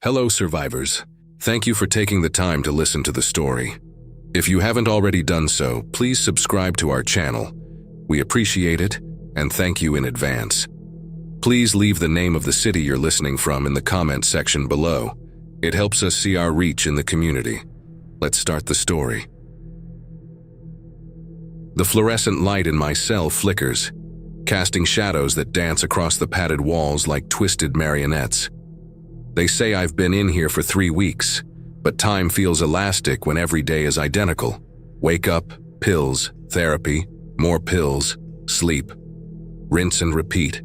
Hello, survivors. Thank you for taking the time to listen to the story. If you haven't already done so, please subscribe to our channel. We appreciate it, and thank you in advance. Please leave the name of the city you're listening from in the comment section below. It helps us see our reach in the community. Let's start the story. The fluorescent light in my cell flickers, casting shadows that dance across the padded walls like twisted marionettes. They say I've been in here for 3 weeks, but time feels elastic when every day is identical. Wake up, pills, therapy, more pills, sleep. Rinse and repeat.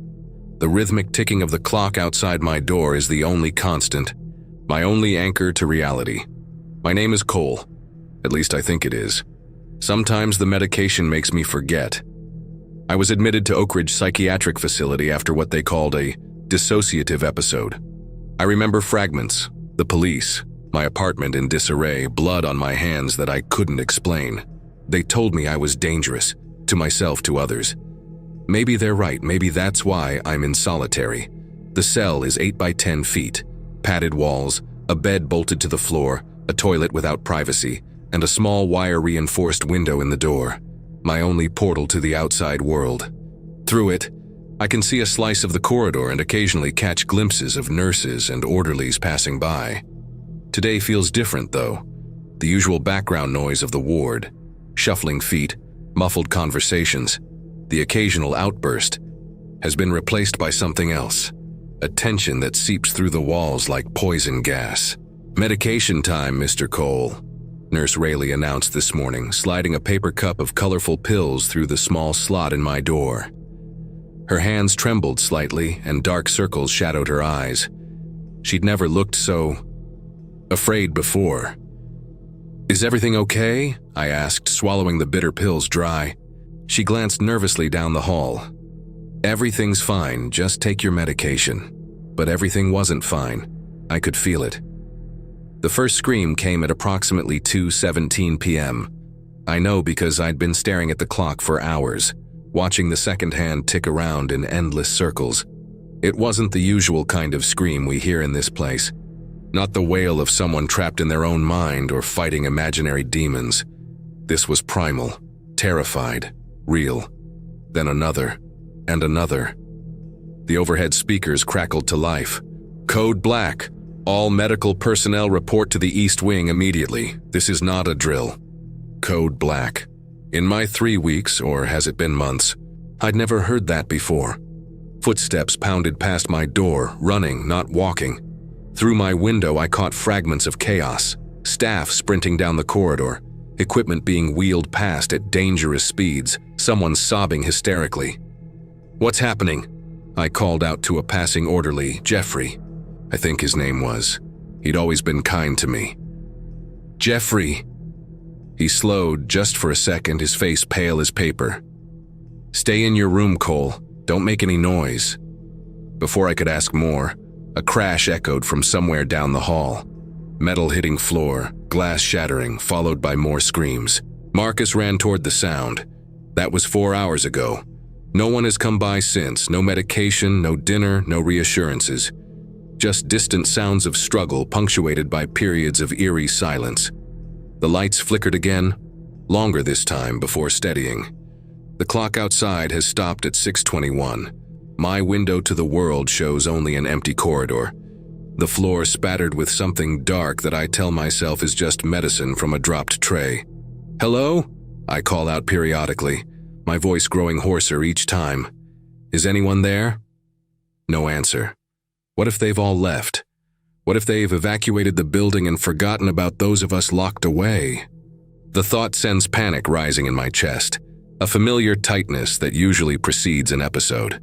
The rhythmic ticking of the clock outside my door is the only constant, my only anchor to reality. My name is Cole. At least I think it is. Sometimes the medication makes me forget. I was admitted to Oak Ridge Psychiatric Facility after what they called a dissociative episode. I remember fragments, the police, my apartment in disarray, blood on my hands that I couldn't explain. They told me I was dangerous, to myself, to others. Maybe they're right, maybe that's why I'm in solitary. The cell is 8 by 10 feet, padded walls, a bed bolted to the floor, a toilet without privacy, and a small wire-reinforced window in the door, my only portal to the outside world. Through it, I can see a slice of the corridor and occasionally catch glimpses of nurses and orderlies passing by. Today feels different, though. The usual background noise of the ward, shuffling feet, muffled conversations, the occasional outburst, has been replaced by something else, a tension that seeps through the walls like poison gas. "Medication time, Mr. Cole," Nurse Rayleigh announced this morning, sliding a paper cup of colorful pills through the small slot in my door. Her hands trembled slightly, and dark circles shadowed her eyes. She'd never looked so afraid before. "Is everything okay?" I asked, swallowing the bitter pills dry. She glanced nervously down the hall. "Everything's fine, just take your medication." But everything wasn't fine. I could feel it. The first scream came at approximately 2:17 p.m. I know because I'd been staring at the clock for hours, watching the second hand tick around in endless circles. It wasn't the usual kind of scream we hear in this place. Not the wail of someone trapped in their own mind or fighting imaginary demons. This was primal, terrified, real. Then another, and another. The overhead speakers crackled to life. "Code Black. All medical personnel report to the East Wing immediately. This is not a drill." Code Black. In my 3 weeks, or has it been months, I'd never heard that before. Footsteps pounded past my door, running, not walking. Through my window, I caught fragments of chaos, staff sprinting down the corridor, equipment being wheeled past at dangerous speeds, someone sobbing hysterically. "What's happening?" I called out to a passing orderly, Jeffrey. I think his name was. He'd always been kind to me. "Jeffrey." He slowed just for a second, his face pale as paper. "Stay in your room, Cole. Don't make any noise." Before I could ask more, a crash echoed from somewhere down the hall. Metal hitting floor, glass shattering, followed by more screams. Marcus ran toward the sound. That was 4 hours ago. No one has come by since, no medication, no dinner, no reassurances. Just distant sounds of struggle punctuated by periods of eerie silence. The lights flickered again, longer this time before steadying. The clock outside has stopped at 6:21. My window to the world shows only an empty corridor. The floor spattered with something dark that I tell myself is just medicine from a dropped tray. "Hello?" I call out periodically, my voice growing hoarser each time. "Is anyone there?" No answer. What if they've all left? What if they've evacuated the building and forgotten about those of us locked away? The thought sends panic rising in my chest, a familiar tightness that usually precedes an episode.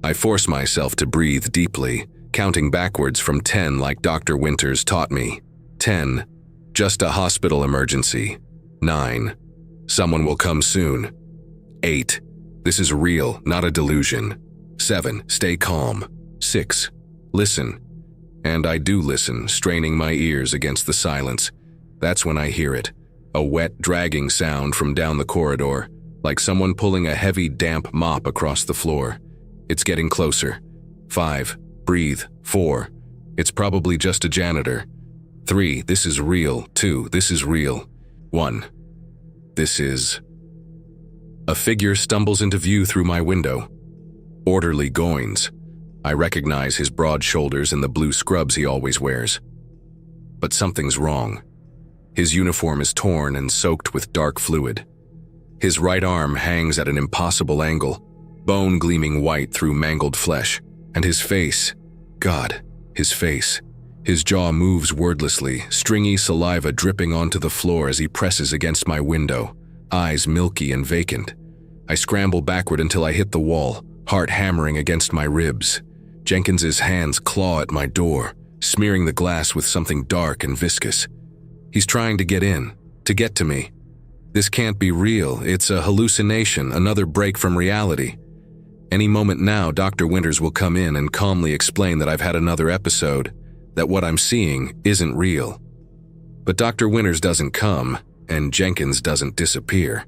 I force myself to breathe deeply, counting backwards from 10 like Dr. Winters taught me. 10. Just a hospital emergency. 9. Someone will come soon. 8. This is real, not a delusion. 7. Stay calm. 6. Listen. And I do listen, straining my ears against the silence. That's when I hear it. A wet, dragging sound from down the corridor, like someone pulling a heavy, damp mop across the floor. It's getting closer. 5. Breathe. 4. It's probably just a janitor. 3. This is real. 2. This is real. 1. This is... A figure stumbles into view through my window. Orderly Goins. I recognize his broad shoulders and the blue scrubs he always wears. But something's wrong. His uniform is torn and soaked with dark fluid. His right arm hangs at an impossible angle, bone gleaming white through mangled flesh, and his face, God, his face. His jaw moves wordlessly, stringy saliva dripping onto the floor as he presses against my window, eyes milky and vacant. I scramble backward until I hit the wall, heart hammering against my ribs. Jenkins's hands claw at my door, smearing the glass with something dark and viscous. He's trying to get in, to get to me. This can't be real. It's a hallucination, another break from reality. Any moment now, Dr. Winters will come in and calmly explain that I've had another episode, that what I'm seeing isn't real. But Dr. Winters doesn't come, and Jenkins doesn't disappear.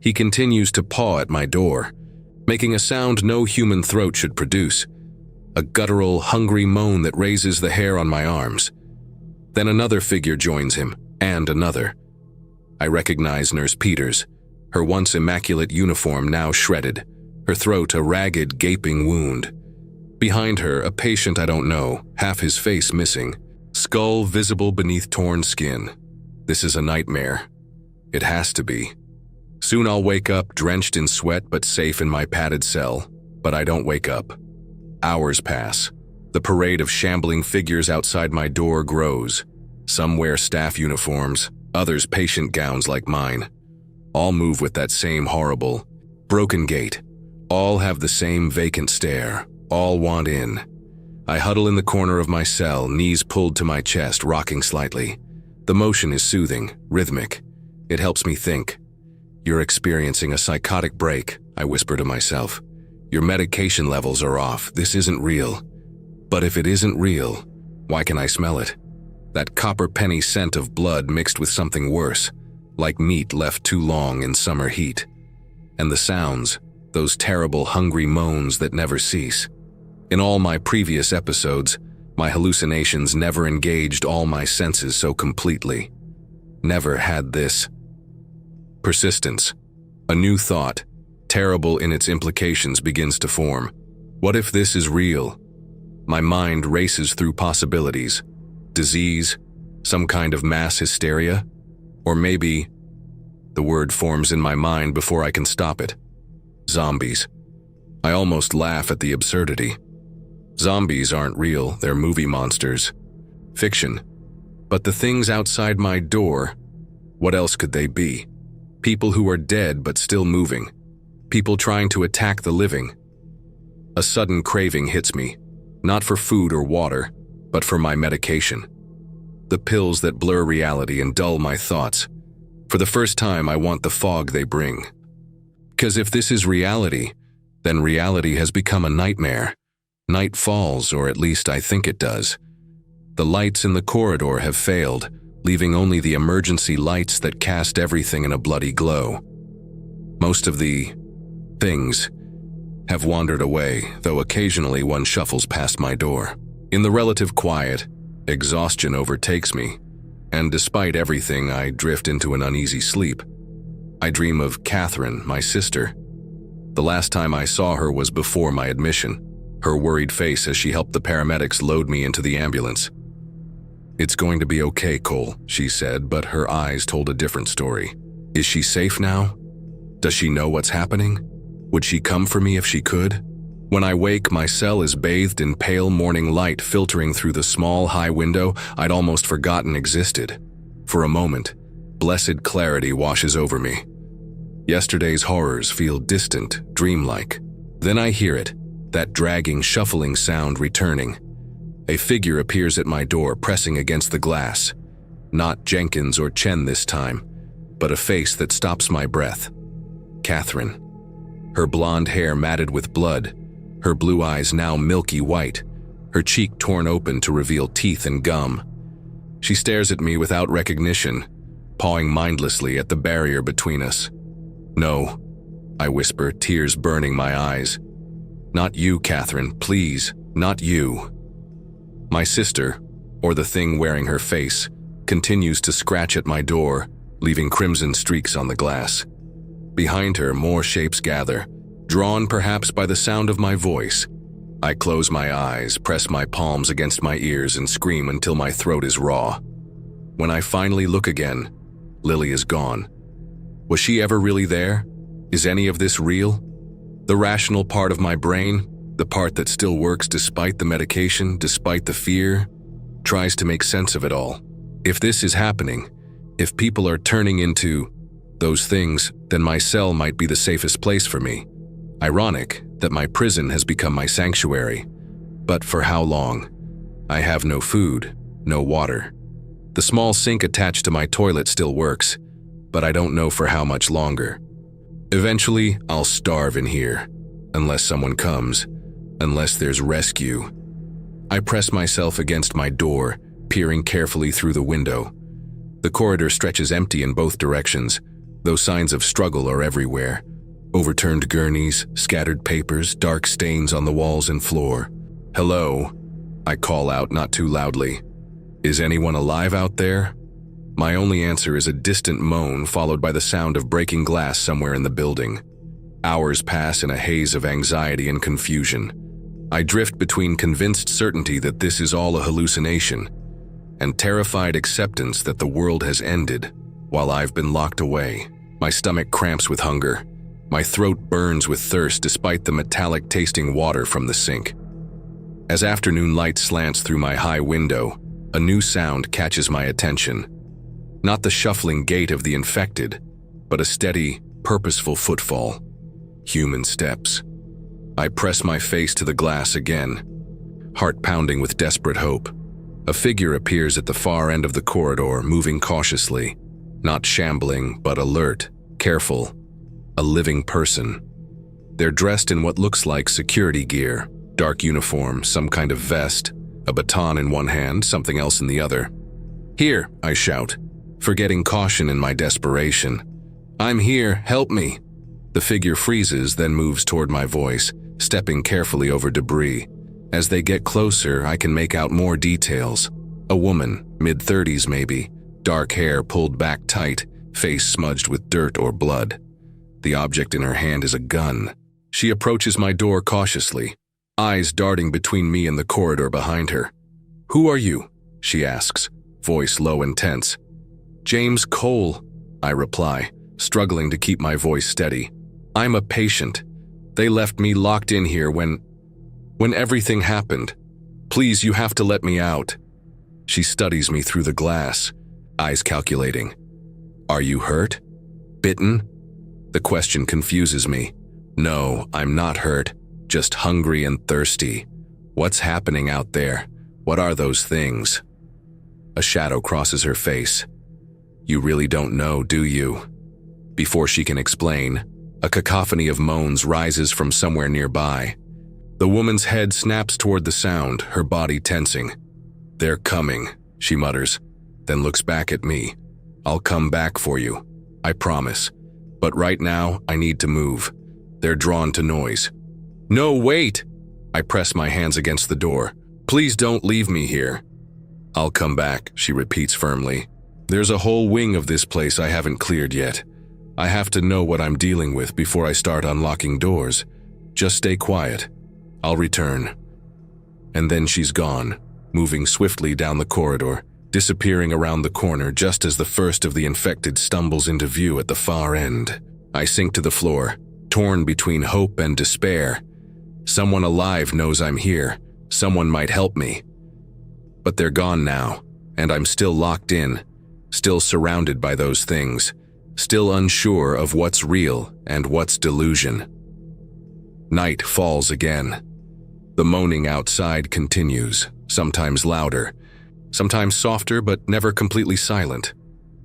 He continues to paw at my door, making a sound no human throat should produce, a guttural, hungry moan that raises the hair on my arms. Then another figure joins him, and another. I recognize Nurse Peters, her once immaculate uniform now shredded, her throat a ragged, gaping wound. Behind her, a patient I don't know, half his face missing, skull visible beneath torn skin. This is a nightmare. It has to be. Soon I'll wake up, drenched in sweat but safe in my padded cell. But I don't wake up. Hours pass. The parade of shambling figures outside my door grows. Some wear staff uniforms, others patient gowns like mine. All move with that same horrible, broken gait. All have the same vacant stare. All want in. I huddle in the corner of my cell, knees pulled to my chest, rocking slightly. The motion is soothing, rhythmic. It helps me think. You're experiencing a psychotic break, I whisper to myself. Your medication levels are off. This isn't real. But if it isn't real, why can I smell it? That copper penny scent of blood mixed with something worse, like meat left too long in summer heat. And the sounds, those terrible hungry moans that never cease. In all my previous episodes, my hallucinations never engaged all my senses so completely. Never had this. Persistence. A new thought, terrible in its implications, begins to form. What if this is real? My mind races through possibilities. Disease, some kind of mass hysteria, or maybe... The word forms in my mind before I can stop it. Zombies. I almost laugh at the absurdity. Zombies aren't real, they're movie monsters. Fiction. But the things outside my door, what else could they be? People who are dead but still moving. People trying to attack the living. A sudden craving hits me, not for food or water, but for my medication. The pills that blur reality and dull my thoughts. For the first time, I want the fog they bring. Because if this is reality, then reality has become a nightmare. Night falls, or at least I think it does. The lights in the corridor have failed, leaving only the emergency lights that cast everything in a bloody glow. Most of the things have wandered away, though occasionally one shuffles past my door. In the relative quiet, exhaustion overtakes me, and despite everything, I drift into an uneasy sleep. I dream of Catherine, my sister. The last time I saw her was before my admission, her worried face as she helped the paramedics load me into the ambulance. "It's going to be okay, Cole," she said, but her eyes told a different story. Is she safe now? Does she know what's happening? Would she come for me if she could? When I wake, my cell is bathed in pale morning light filtering through the small, high window I'd almost forgotten existed. For a moment, blessed clarity washes over me. Yesterday's horrors feel distant, dreamlike. Then I hear it, that dragging, shuffling sound returning. A figure appears at my door, pressing against the glass. Not Jenkins or Chen this time, but a face that stops my breath. Catherine. Her blonde hair matted with blood, her blue eyes now milky white, her cheek torn open to reveal teeth and gum. She stares at me without recognition, pawing mindlessly at the barrier between us. "No," I whisper, tears burning my eyes. "Not you, Catherine, please, not you." My sister, or the thing wearing her face, continues to scratch at my door, leaving crimson streaks on the glass. Behind her, more shapes gather, drawn perhaps by the sound of my voice. I close my eyes, press my palms against my ears, and scream until my throat is raw. When I finally look again, Lily is gone. Was she ever really there? Is any of this real? The rational part of my brain, the part that still works despite the medication, despite the fear, tries to make sense of it all. If this is happening, if people are turning into those things, then my cell might be the safest place for me. Ironic that my prison has become my sanctuary. But for how long? I have no food, no water. The small sink attached to my toilet still works, but I don't know for how much longer. Eventually, I'll starve in here, unless someone comes, unless there's rescue. I press myself against my door, peering carefully through the window. The corridor stretches empty in both directions, though signs of struggle are everywhere. Overturned gurneys, scattered papers, dark stains on the walls and floor. "Hello," I call out, not too loudly. "Is anyone alive out there?" My only answer is a distant moan followed by the sound of breaking glass somewhere in the building. Hours pass in a haze of anxiety and confusion. I drift between convinced certainty that this is all a hallucination and terrified acceptance that the world has ended while I've been locked away. My stomach cramps with hunger. My throat burns with thirst despite the metallic-tasting water from the sink. As afternoon light slants through my high window, a new sound catches my attention. Not the shuffling gait of the infected, but a steady, purposeful footfall. Human steps. I press my face to the glass again, heart pounding with desperate hope. A figure appears at the far end of the corridor, moving cautiously, not shambling, but alert, careful. A living person. They're dressed in what looks like security gear, dark uniform, some kind of vest, a baton in one hand, something else in the other. "Here," I shout, forgetting caution in my desperation. "I'm here, help me." The figure freezes, then moves toward my voice, stepping carefully over debris. As they get closer, I can make out more details. A woman, mid-30s maybe, dark hair pulled back tight, face smudged with dirt or blood. The object in her hand is a gun. She approaches my door cautiously, eyes darting between me and the corridor behind her. "Who are you?" she asks, voice low and tense. "James Cole," I reply, struggling to keep my voice steady. "I'm a patient. They left me locked in here when everything happened. Please, you have to let me out." She studies me through the glass, eyes calculating. "Are you hurt? Bitten?" The question confuses me. No, I'm not hurt, just hungry and thirsty. What's happening out there? What are those things? A shadow crosses her face. "You really don't know, do you?" Before she can explain, a cacophony of moans rises from somewhere nearby. The woman's head snaps toward the sound, her body tensing. "They're coming," she mutters, then looks back at me. "I'll come back for you, I promise. But right now, I need to move. They're drawn to noise." "No, wait!" I press my hands against the door. "Please don't leave me here." "I'll come back," she repeats firmly. "There's a whole wing of this place I haven't cleared yet. I have to know what I'm dealing with before I start unlocking doors. Just stay quiet. I'll return." And then she's gone, moving swiftly down the corridor, disappearing around the corner just as the first of the infected stumbles into view at the far end. I sink to the floor, torn between hope and despair. Someone alive knows I'm here. Someone might help me. But they're gone now, and I'm still locked in, still surrounded by those things, still unsure of what's real and what's delusion. Night falls again. The moaning outside continues, sometimes louder, sometimes softer but never completely silent.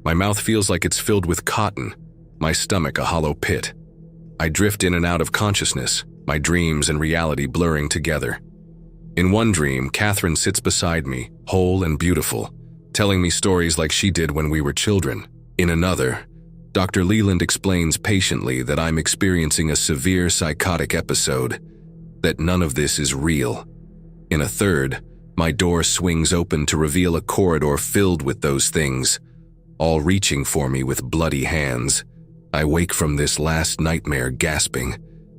My mouth feels like it's filled with cotton, my stomach a hollow pit. I drift in and out of consciousness, my dreams and reality blurring together. In one dream, Catherine sits beside me, whole and beautiful, telling me stories like she did when we were children. In another, Dr. Leland explains patiently that I'm experiencing a severe psychotic episode, that none of this is real. In a third, My door swings open to reveal a corridor filled with those things, all reaching for me with bloody hands. I wake from this last nightmare gasping,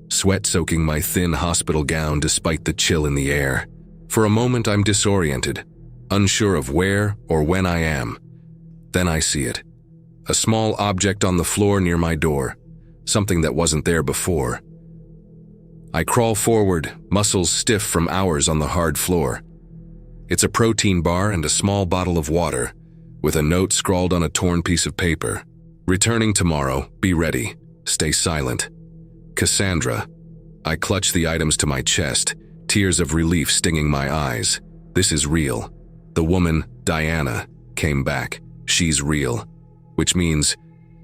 sweat soaking my thin hospital gown despite the chill in the air. For a moment I'm disoriented, unsure of where or when I am. Then I see it. A small object on the floor near my door, something that wasn't there before. I crawl forward, muscles stiff from hours on the hard floor. It's a protein bar and a small bottle of water, with a note scrawled on a torn piece of paper. Returning tomorrow, be ready, stay silent. Cassandra. I clutch the items to my chest, tears of relief stinging my eyes. This is real. The woman, Diana, came back. She's real. Which means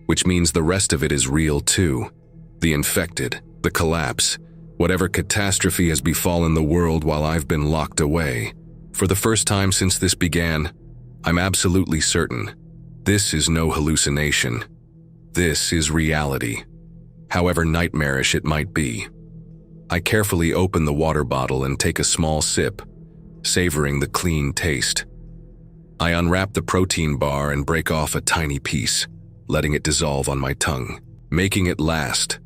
the rest of it is real too. The infected, the collapse, whatever catastrophe has befallen the world while I've been locked away. For the first time since this began, I'm absolutely certain. This is no hallucination. This is reality, however nightmarish it might be. I carefully open the water bottle and take a small sip, savoring the clean taste. I unwrap the protein bar and break off a tiny piece, letting it dissolve on my tongue, making it last.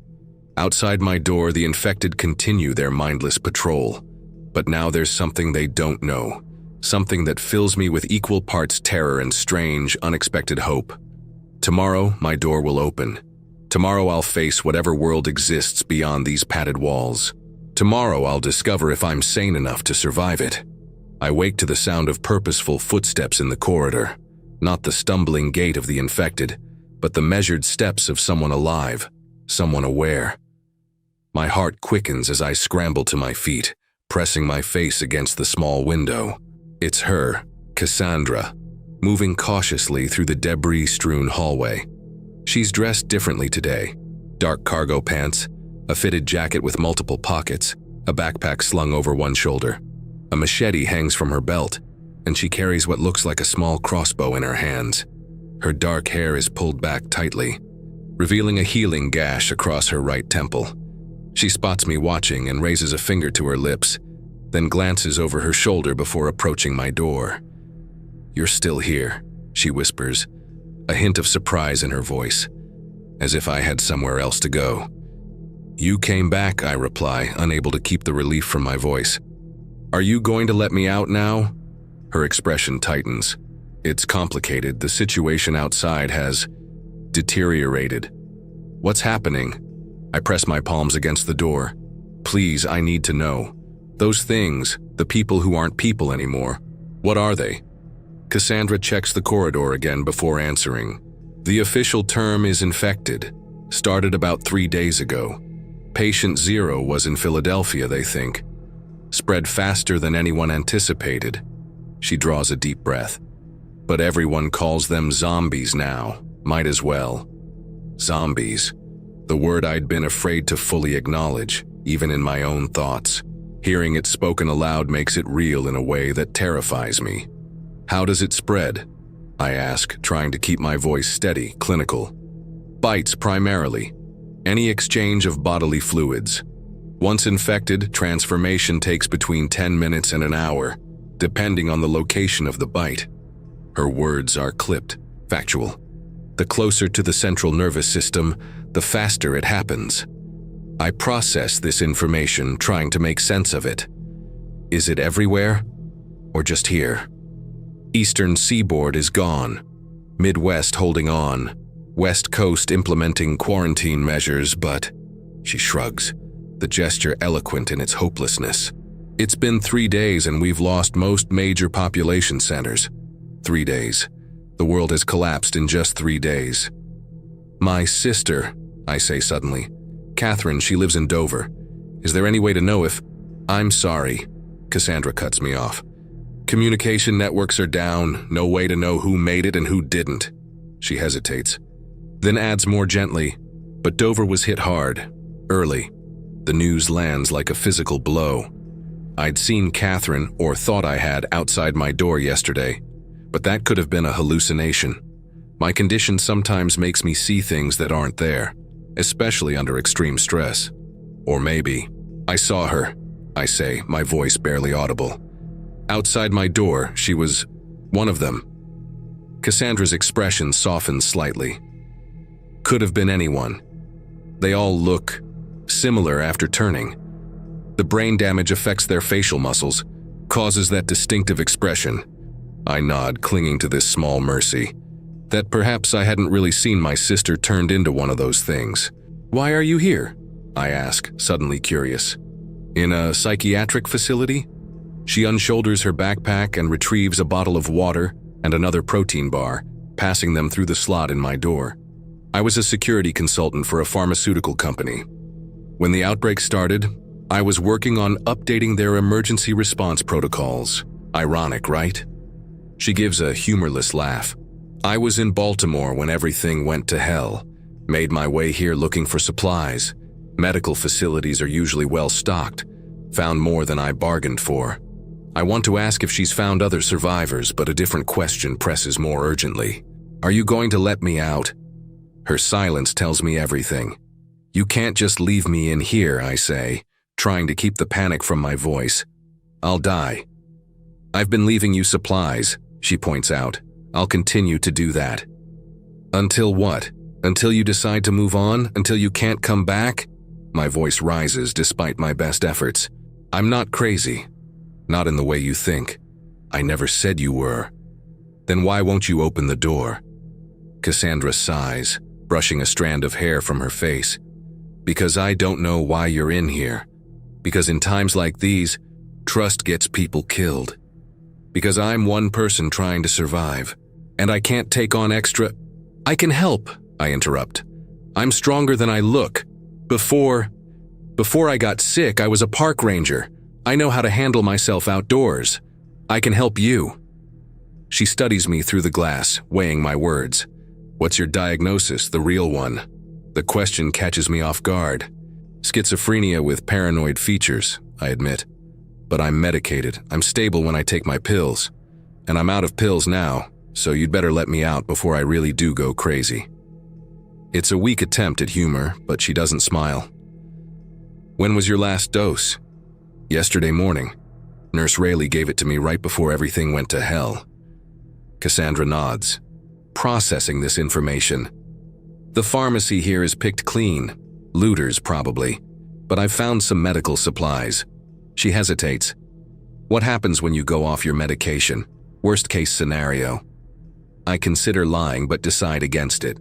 Outside my door, the infected continue their mindless patrol. But now there's something they don't know, something that fills me with equal parts terror and strange, unexpected hope. Tomorrow, my door will open. Tomorrow I'll face whatever world exists beyond these padded walls. Tomorrow I'll discover if I'm sane enough to survive it. I wake to the sound of purposeful footsteps in the corridor, not the stumbling gait of the infected, but the measured steps of someone alive, someone aware. My heart quickens as I scramble to my feet, pressing my face against the small window. It's her, Cassandra, moving cautiously through the debris-strewn hallway. She's dressed differently today. Dark cargo pants, a fitted jacket with multiple pockets, a backpack slung over one shoulder. A machete hangs from her belt, and she carries what looks like a small crossbow in her hands. Her dark hair is pulled back tightly, revealing a healing gash across her right temple. She spots me watching and raises a finger to her lips, then glances over her shoulder before approaching my door. "You're still here," she whispers, a hint of surprise in her voice, as if I had somewhere else to go. "You came back," I reply, unable to keep the relief from my voice. "Are you going to let me out now?" Her expression tightens. It's complicated. The situation outside has deteriorated. "What's happening?" I press my palms against the door. "Please, I need to know. Those things, the people who aren't people anymore, what are they?" Cassandra checks the corridor again before answering. "The official term is infected. Started about 3 days ago. Patient 0 was in Philadelphia, they think. Spread faster than anyone anticipated." She draws a deep breath. "But everyone calls them zombies now. Might as well." Zombies. The word I'd been afraid to fully acknowledge, even in my own thoughts. Hearing it spoken aloud makes it real in a way that terrifies me. "How does it spread?" I ask, trying to keep my voice steady, clinical. "Bites primarily. Any exchange of bodily fluids. Once infected, transformation takes between 10 minutes and an hour, depending on the location of the bite." Her words are clipped, factual. The closer to the central nervous system, the faster it happens. I process this information, trying to make sense of it. Is it everywhere? Or just here? Eastern seaboard is gone. Midwest holding on. West Coast implementing quarantine measures, but... She shrugs, the gesture eloquent in its hopelessness. "It's been 3 days and we've lost most major population centers. 3 days. The world has collapsed in just 3 days." "My sister," I say suddenly. "Catherine, she lives in Dover. Is there any way to know if—" "I'm sorry," Cassandra cuts me off. "Communication networks are down, no way to know who made it and who didn't." She hesitates, then adds more gently, "But Dover was hit hard, early. The news lands like a physical blow. I'd seen Catherine, or thought I had, outside my door yesterday, but that could have been a hallucination. My condition sometimes makes me see things that aren't there, especially under extreme stress. Or maybe, I saw her," I say, my voice barely audible. Outside my door, she was one of them. Cassandra's expression softened slightly. Could have been anyone. They all look similar after turning. The brain damage affects their facial muscles, causes that distinctive expression. I nod, clinging to this small mercy. That perhaps I hadn't really seen my sister turned into one of those things. Why are you here? I ask, suddenly curious. In a psychiatric facility? She unshoulders her backpack and retrieves a bottle of water and another protein bar, passing them through the slot in my door. I was a security consultant for a pharmaceutical company. When the outbreak started, I was working on updating their emergency response protocols. Ironic, right? She gives a humorless laugh. I was in Baltimore when everything went to hell. Made my way here looking for supplies. Medical facilities are usually well stocked. Found more than I bargained for. I want to ask if she's found other survivors, but a different question presses more urgently. Are you going to let me out? Her silence tells me everything. You can't just leave me in here, I say, trying to keep the panic from my voice. I'll die. I've been leaving you supplies, she points out. I'll continue to do that. Until what? Until you decide to move on? Until you can't come back? My voice rises despite my best efforts. I'm not crazy. Not in the way you think. I never said you were. Then why won't you open the door? Cassandra sighs, brushing a strand of hair from her face. Because I don't know why you're in here. Because in times like these, trust gets people killed. Because I'm one person trying to survive, and I can't take on extra— I can help, I interrupt. I'm stronger than I look. Before I got sick, I was a park ranger. I know how to handle myself outdoors. I can help you. She studies me through the glass, weighing my words. What's your diagnosis, the real one? The question catches me off guard. Schizophrenia with paranoid features, I admit. But I'm medicated. I'm stable when I take my pills. And I'm out of pills now, so you'd better let me out before I really do go crazy. It's a weak attempt at humor, but she doesn't smile. When was your last dose? Yesterday morning. Nurse Rayleigh gave it to me right before everything went to hell. Cassandra nods, processing this information. The pharmacy here is picked clean. Looters, probably. But I've found some medical supplies. She hesitates. What happens when you go off your medication? Worst case scenario. I consider lying but decide against it.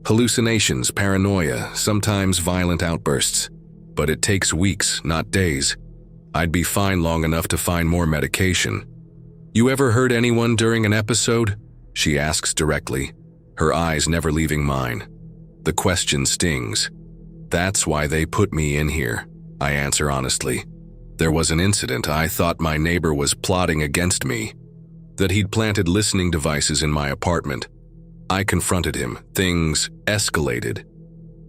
Hallucinations, paranoia, sometimes violent outbursts. But it takes weeks, not days. I'd be fine long enough to find more medication. You ever hurt anyone during an episode? She asks directly, her eyes never leaving mine. The question stings. That's why they put me in here, I answer honestly. There was an incident. I thought my neighbor was plotting against me, that he'd planted listening devices in my apartment. I confronted him. Things escalated.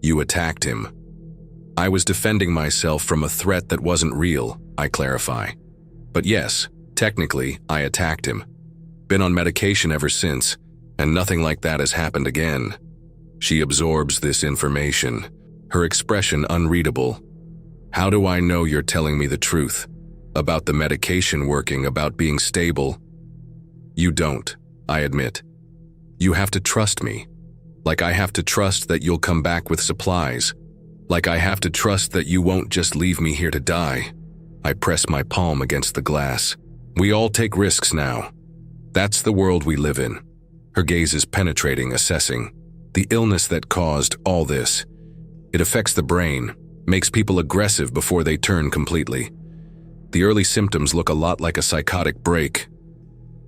You attacked him. I was defending myself from a threat that wasn't real, I clarify. But yes, technically, I attacked him. Been on medication ever since, and nothing like that has happened again. She absorbs this information, her expression unreadable. How do I know you're telling me the truth? About the medication working, about being stable? You don't, I admit. You have to trust me. Like I have to trust that you'll come back with supplies. Like I have to trust that you won't just leave me here to die. I press my palm against the glass. We all take risks now. That's the world we live in. Her gaze is penetrating, assessing. The illness that caused all this. It affects the brain, makes people aggressive before they turn completely. The early symptoms look a lot like a psychotic break.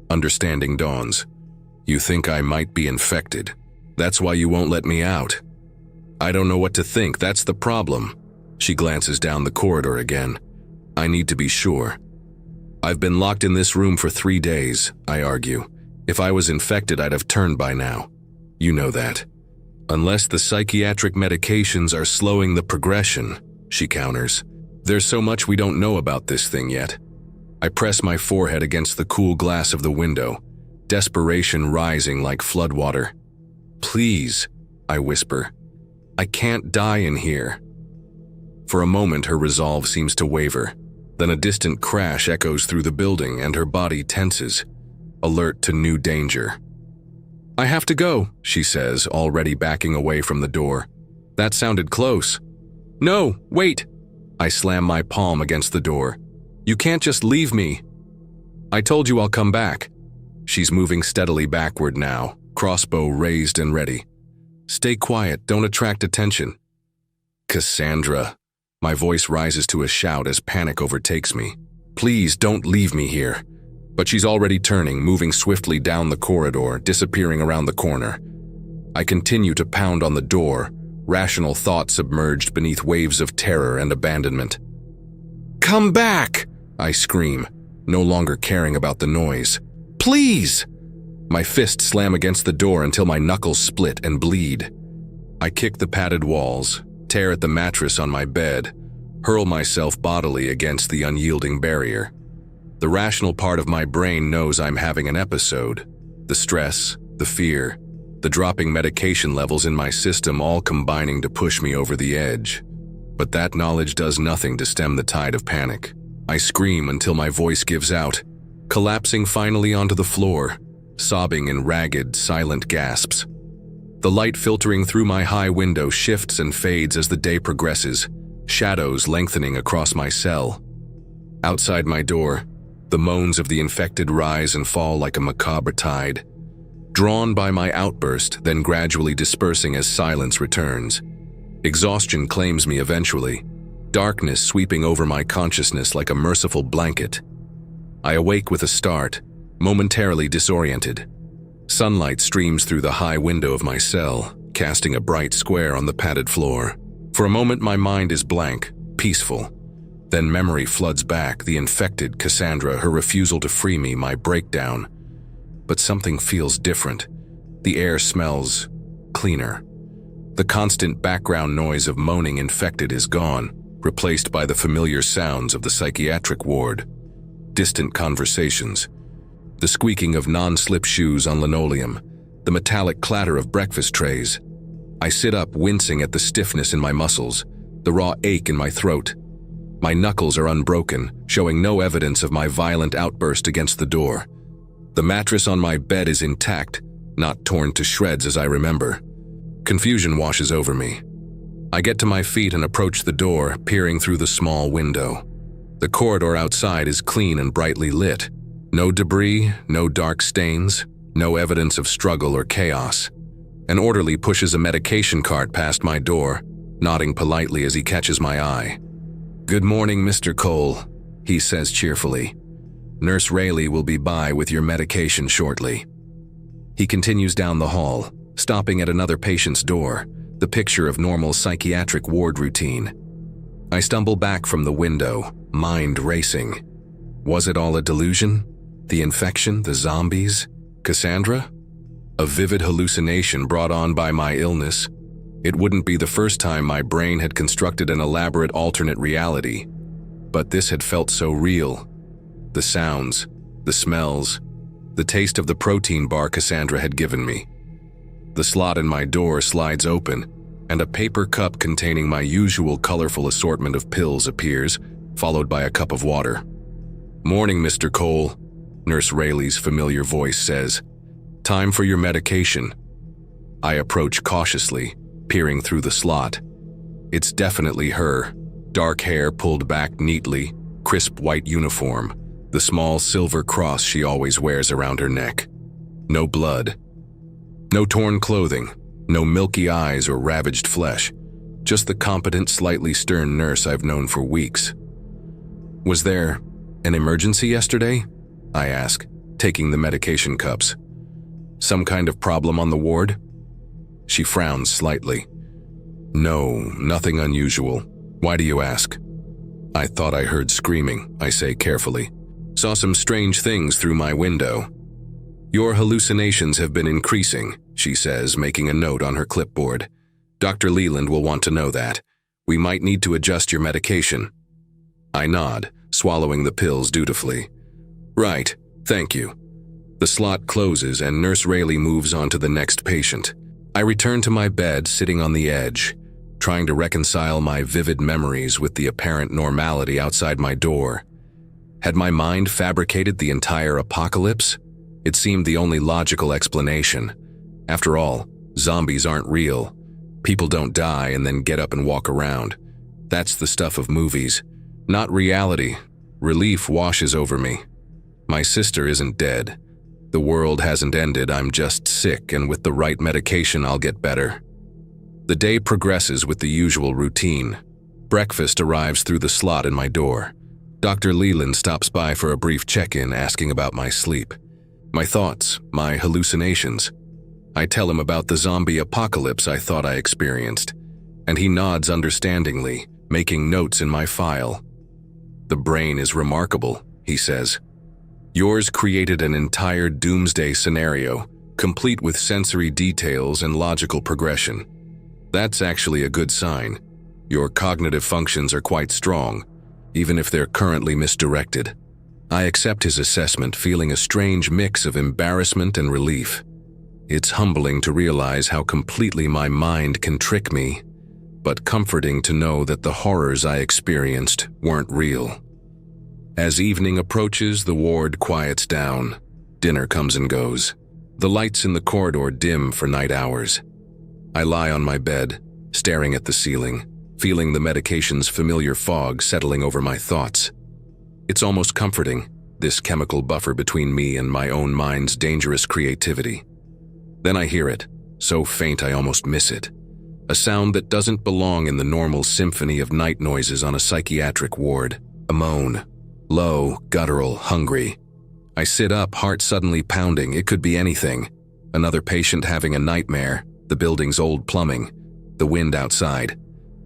Understanding dawns. You think I might be infected. That's why you won't let me out. I don't know what to think, that's the problem. She glances down the corridor again. I need to be sure. I've been locked in this room for 3 days, I argue. If I was infected, I'd have turned by now. You know that. Unless the psychiatric medications are slowing the progression, she counters. There's so much we don't know about this thing yet. I press my forehead against the cool glass of the window, desperation rising like floodwater. Please, I whisper. I can't die in here. For a moment, her resolve seems to waver. Then a distant crash echoes through the building and her body tenses, alert to new danger. "I have to go," she says, already backing away from the door. "That sounded close." "No, wait!" I slam my palm against the door. "You can't just leave me." "I told you I'll come back." She's moving steadily backward now, crossbow raised and ready. "Stay quiet, don't attract attention." "Cassandra." My voice rises to a shout as panic overtakes me. "Please don't leave me here." But she's already turning, moving swiftly down the corridor, disappearing around the corner. I continue to pound on the door, rational thought submerged beneath waves of terror and abandonment. "Come back!" I scream, no longer caring about the noise. "Please!" My fists slam against the door until my knuckles split and bleed. I kick the padded walls, tear at the mattress on my bed, hurl myself bodily against the unyielding barrier. The rational part of my brain knows I'm having an episode. The stress, the fear, the dropping medication levels in my system all combining to push me over the edge. But that knowledge does nothing to stem the tide of panic. I scream until my voice gives out, collapsing finally onto the floor, sobbing in ragged, silent gasps. The light filtering through my high window shifts and fades as the day progresses, shadows lengthening across my cell. Outside my door, the moans of the infected rise and fall like a macabre tide, drawn by my outburst, then gradually dispersing as silence returns. Exhaustion claims me eventually, darkness sweeping over my consciousness like a merciful blanket. I awake with a start, momentarily disoriented. Sunlight streams through the high window of my cell, casting a bright square on the padded floor. For a moment my mind is blank, peaceful. Then memory floods back, the infected Cassandra, her refusal to free me, my breakdown. But something feels different. The air smells cleaner. The constant background noise of moaning infected is gone, replaced by the familiar sounds of the psychiatric ward. Distant conversations. The squeaking of non-slip shoes on linoleum. The metallic clatter of breakfast trays. I sit up, wincing at the stiffness in my muscles, the raw ache in my throat. My knuckles are unbroken, showing no evidence of my violent outburst against the door. The mattress on my bed is intact, not torn to shreds as I remember. Confusion washes over me. I get to my feet and approach the door, peering through the small window. The corridor outside is clean and brightly lit. No debris, no dark stains, no evidence of struggle or chaos. An orderly pushes a medication cart past my door, nodding politely as he catches my eye. "Good morning, Mr. Cole," he says cheerfully. "Nurse Rayleigh will be by with your medication shortly." He continues down the hall, stopping at another patient's door, the picture of normal psychiatric ward routine. I stumble back from the window, mind racing. Was it all a delusion? The infection, the zombies, Cassandra? A vivid hallucination brought on by my illness. It wouldn't be the first time my brain had constructed an elaborate alternate reality, but this had felt so real. The sounds, the smells, the taste of the protein bar Cassandra had given me. The slot in my door slides open, and a paper cup containing my usual colorful assortment of pills appears, followed by a cup of water. "Morning, Mr. Cole," Nurse Rayleigh's familiar voice says. "Time for your medication." I approach cautiously, peering through the slot. It's definitely her. Dark hair pulled back neatly, crisp white uniform, the small silver cross she always wears around her neck. No blood. No torn clothing, no milky eyes or ravaged flesh, just the competent, slightly stern nurse I've known for weeks. "Was there an emergency yesterday?" I ask, taking the medication cups. "Some kind of problem on the ward?" She frowns slightly. "No, nothing unusual. Why do you ask?" "I thought I heard screaming," I say carefully. "Saw some strange things through my window." "Your hallucinations have been increasing," she says, making a note on her clipboard. "Dr. Leland will want to know that. We might need to adjust your medication." I nod, swallowing the pills dutifully. "Right, thank you." The slot closes and Nurse Rayleigh moves on to the next patient. I return to my bed, sitting on the edge, trying to reconcile my vivid memories with the apparent normality outside my door. Had my mind fabricated the entire apocalypse? It seemed the only logical explanation. After all, zombies aren't real. People don't die and then get up and walk around. That's the stuff of movies, not reality. Relief washes over me. My sister isn't dead. The world hasn't ended, I'm just sick, and with the right medication I'll get better. The day progresses with the usual routine. Breakfast arrives through the slot in my door. Dr. Leland stops by for a brief check-in, asking about my sleep, my thoughts, my hallucinations. I tell him about the zombie apocalypse I thought I experienced, and he nods understandingly, making notes in my file. "The brain is remarkable," he says. "Yours created an entire doomsday scenario, complete with sensory details and logical progression. That's actually a good sign. Your cognitive functions are quite strong, even if they're currently misdirected." I accept his assessment, feeling a strange mix of embarrassment and relief. It's humbling to realize how completely my mind can trick me, but comforting to know that the horrors I experienced weren't real. As evening approaches, the ward quiets down. Dinner comes and goes. The lights in the corridor dim for night hours. I lie on my bed, staring at the ceiling, feeling the medication's familiar fog settling over my thoughts. It's almost comforting, this chemical buffer between me and my own mind's dangerous creativity. Then I hear it, so faint I almost miss it. A sound that doesn't belong in the normal symphony of night noises on a psychiatric ward. A moan. Low, guttural, hungry. I sit up, heart suddenly pounding. It could be anything. Another patient having a nightmare, the building's old plumbing, the wind outside.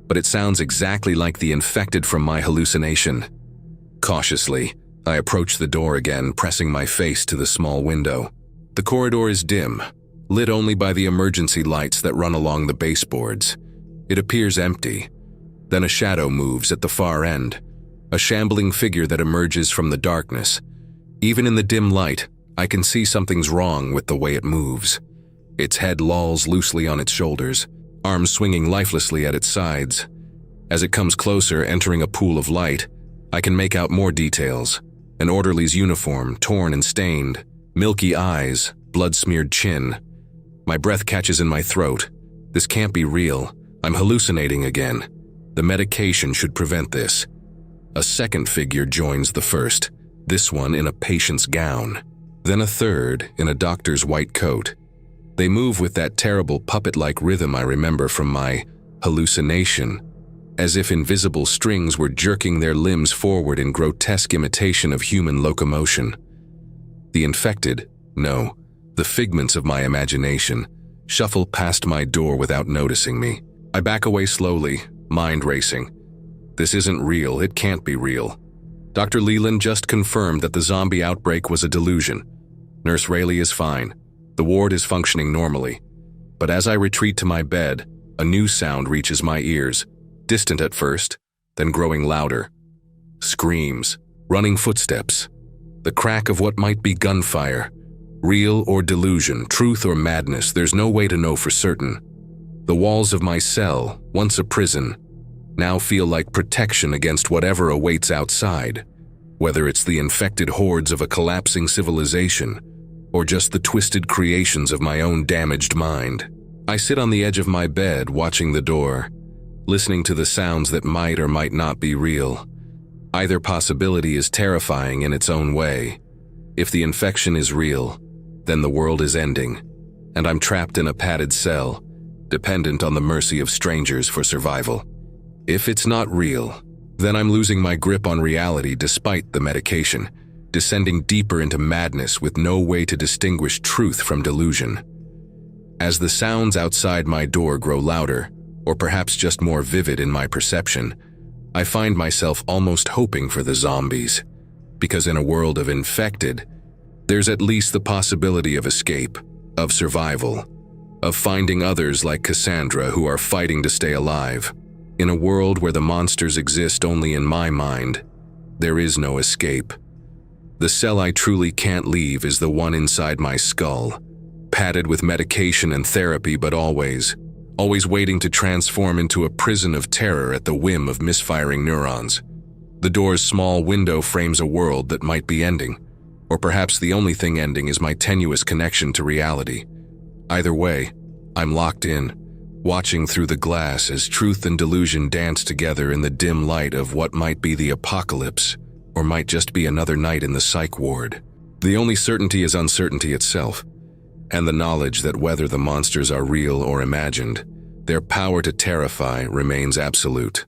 But it sounds exactly like the infected from my hallucination. Cautiously, I approach the door again, pressing my face to the small window. The corridor is dim, lit only by the emergency lights that run along the baseboards. It appears empty. Then a shadow moves at the far end, a shambling figure that emerges from the darkness. Even in the dim light, I can see something's wrong with the way it moves. Its head lolls loosely on its shoulders, arms swinging lifelessly at its sides. As it comes closer, entering a pool of light, I can make out more details. An orderly's uniform, torn and stained, milky eyes, blood-smeared chin. My breath catches in my throat. This can't be real. I'm hallucinating again. The medication should prevent this. A second figure joins the first, this one in a patient's gown. Then a third in a doctor's white coat. They move with that terrible puppet-like rhythm I remember from my hallucination, as if invisible strings were jerking their limbs forward in grotesque imitation of human locomotion. The infected, no, the figments of my imagination, shuffle past my door without noticing me. I back away slowly, mind racing. This isn't real, it can't be real. Dr. Leland just confirmed that the zombie outbreak was a delusion. Nurse Rayleigh is fine. The ward is functioning normally. But as I retreat to my bed, a new sound reaches my ears, distant at first, then growing louder. Screams, running footsteps, the crack of what might be gunfire. Real or delusion, truth or madness, there's no way to know for certain. The walls of my cell, once a prison, now feel like protection against whatever awaits outside, whether it's the infected hordes of a collapsing civilization or just the twisted creations of my own damaged mind. I sit on the edge of my bed, watching the door, listening to the sounds that might or might not be real. Either possibility is terrifying in its own way. If the infection is real, then the world is ending, and I'm trapped in a padded cell, dependent on the mercy of strangers for survival. If it's not real, then I'm losing my grip on reality despite the medication, descending deeper into madness with no way to distinguish truth from delusion. As the sounds outside my door grow louder, or perhaps just more vivid in my perception, I find myself almost hoping for the zombies, because in a world of infected, there's at least the possibility of escape, of survival, of finding others like Cassandra who are fighting to stay alive. In a world where the monsters exist only in my mind, there is no escape. The cell I truly can't leave is the one inside my skull, padded with medication and therapy, but always always waiting to transform into a prison of terror at the whim of misfiring neurons. The door's small window frames a world that might be ending, or perhaps the only thing ending is my tenuous connection to reality. Either way, I'm locked in, watching through the glass as truth and delusion dance together in the dim light of what might be the apocalypse, or might just be another night in the psych ward. The only certainty is uncertainty itself, and the knowledge that whether the monsters are real or imagined, their power to terrify remains absolute.